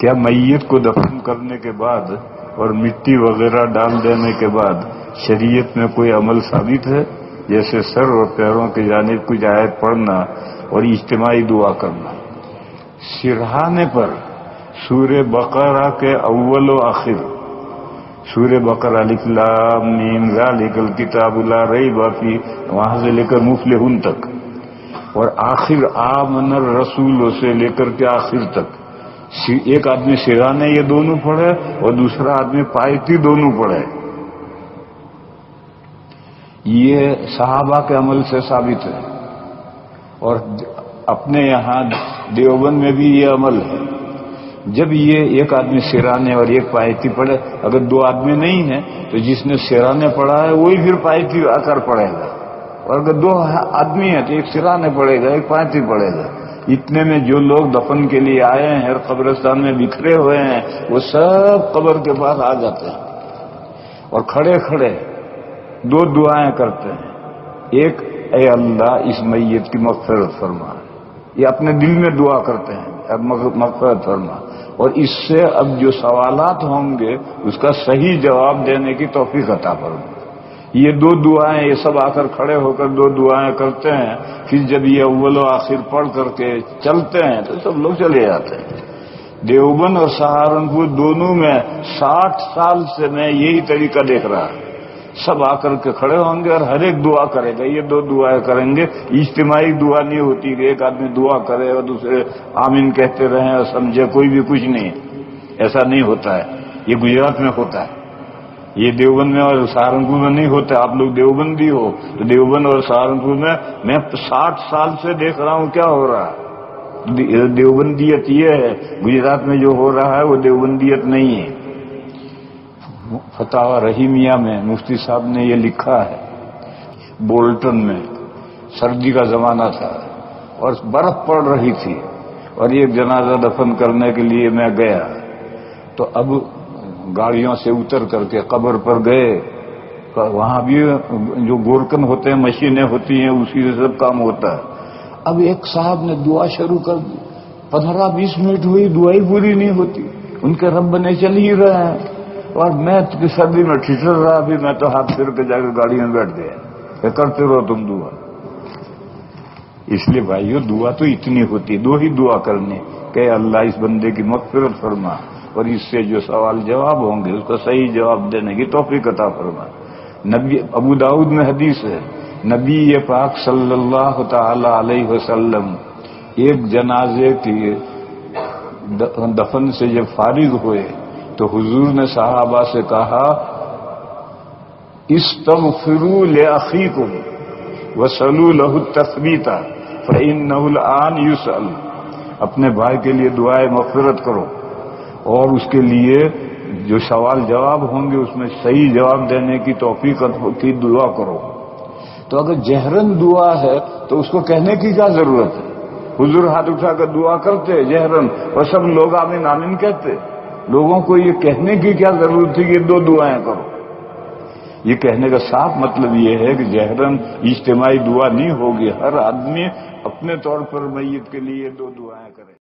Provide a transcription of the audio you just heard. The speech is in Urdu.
کیا میت کو دفن کرنے کے بعد اور مٹی وغیرہ ڈال دینے کے بعد شریعت میں کوئی عمل ثابت ہے؟ جیسے سر اور پیروں کی جانب کچھ آیت پڑھنا اور اجتماعی دعا کرنا۔ سرہانے پر سورہ بقرہ کے اول و آخر، سورہ بقرہ الف لام میم ذالک الکتاب لا ریب فیہ، وہاں سے لے کر مفلحون تک، اور آخر آمن الرسول سے لے کر کے آخر تک، ایک آدمی سرانے یہ دونوں پڑھے اور دوسرا آدمی پایتی دونوں پڑھے، یہ صحابہ کے عمل سے ثابت ہے۔ اور اپنے یہاں دیوبند میں بھی یہ عمل ہے، جب یہ ایک آدمی سرانے اور ایک پایتی پڑھے، اگر دو آدمی نہیں ہیں تو جس نے سرانے پڑھا ہے وہی پھر پایتی آ کر پڑھے گا، اور اگر دو آدمی ہیں تو ایک سرانے پڑھے گا ایک پایتی پڑھے گا۔ اتنے میں جو لوگ دفن کے لیے آئے ہیں اور قبرستان میں بکھرے ہوئے ہیں وہ سب قبر کے پاس آ جاتے ہیں اور کھڑے کھڑے دو دعائیں کرتے ہیں۔ ایک، اے اللہ اس میت کی مغفرت فرما، یہ اپنے دل میں دعا کرتے ہیں اب مغفرت فرما، اور اس سے اب جو سوالات ہوں گے اس کا صحیح جواب دینے کی توفیق عطا فرما۔ یہ دو دعائیں، یہ سب آ کر کھڑے ہو کر دو دعائیں کرتے ہیں، پھر جب یہ اول و آخر پڑھ کر کے چلتے ہیں تو سب لوگ چلے جاتے ہیں۔ دیوبند اور سہارنپور دونوں میں 60 سال سے میں یہی طریقہ دیکھ رہا ہوں، سب آ کر کے کھڑے ہوں گے اور ہر ایک دعا کرے گا، یہ دو دعائیں کریں گے، اجتماعی دعا نہیں ہوتی کہ ایک آدمی دعا کرے اور دوسرے آمین کہتے رہیں اور سمجھے کوئی بھی کچھ نہیں، ایسا نہیں ہوتا ہے۔ یہ گجرات میں ہوتا ہے، یہ دیوبند میں اور سہارنپور میں نہیں ہوتا۔ آپ لوگ دیوبندی ہو تو دیوبند اور سہارنپور میں 60 سال سے دیکھ رہا ہوں کیا ہو رہا ہے۔ دیوبندیت یہ ہے، گجرات میں جو ہو رہا ہے وہ دیوبندیت نہیں ہے۔ فتاوی رحیمیہ میں مفتی صاحب نے یہ لکھا ہے، بولٹن میں سردی کا زمانہ تھا اور برف پڑ رہی تھی اور ایک جنازہ دفن کرنے کے لیے میں گیا، تو اب گاڑیوں سے اتر کر کے قبر پر گئے، وہاں بھی جو گورکن ہوتے ہیں مشینیں ہوتی ہیں اسی سے سب کام ہوتا ہے۔ اب ایک صاحب نے دعا شروع کر دی، 15-20 منٹ ہوئی دعائی پوری نہیں ہوتی، ان کے رب نے چل ہی رہے ہیں اور میں سردی میں ٹھٹر رہا، بھی میں تو ہاتھ پھر کے جا کے گاڑی میں بیٹھ گیا کہ کرتے رہو تم دعا۔ اس لیے بھائیو دعا تو اتنی ہوتی، دو ہی دعا کرنی کہ اللہ اس بندے کی مغفرت فرما اور اس سے جو سوال جواب ہوں گے اس کا صحیح جواب دینے کی توفیق عطا فرما۔ نبی ابو داؤد میں حدیث ہے، نبی پاک صلی اللہ تعالی علیہ وسلم ایک جنازے کی دفن سے جب فارغ ہوئے تو حضور نے صحابہ سے کہا، استغفروا لاخیکم وصلوا له التثبیت فانه الآن یسأل، اپنے بھائی کے لیے دعائے مغفرت کرو اور اس کے لیے جو سوال جواب ہوں گے اس میں صحیح جواب دینے کی توفیق کی دعا کرو۔ تو اگر جہرن دعا ہے تو اس کو کہنے کی کیا ضرورت ہے؟ حضور ہاتھ اٹھا کر دعا کرتے جہرن اور سب لوگ آمین آمین کہتے، لوگوں کو یہ کہنے کی کیا ضرورت تھی کہ دو دعائیں کرو؟ یہ کہنے کا صاف مطلب یہ ہے کہ جہرن اجتماعی دعا نہیں ہوگی، ہر آدمی اپنے طور پر میت کے لیے دو دعائیں کرے۔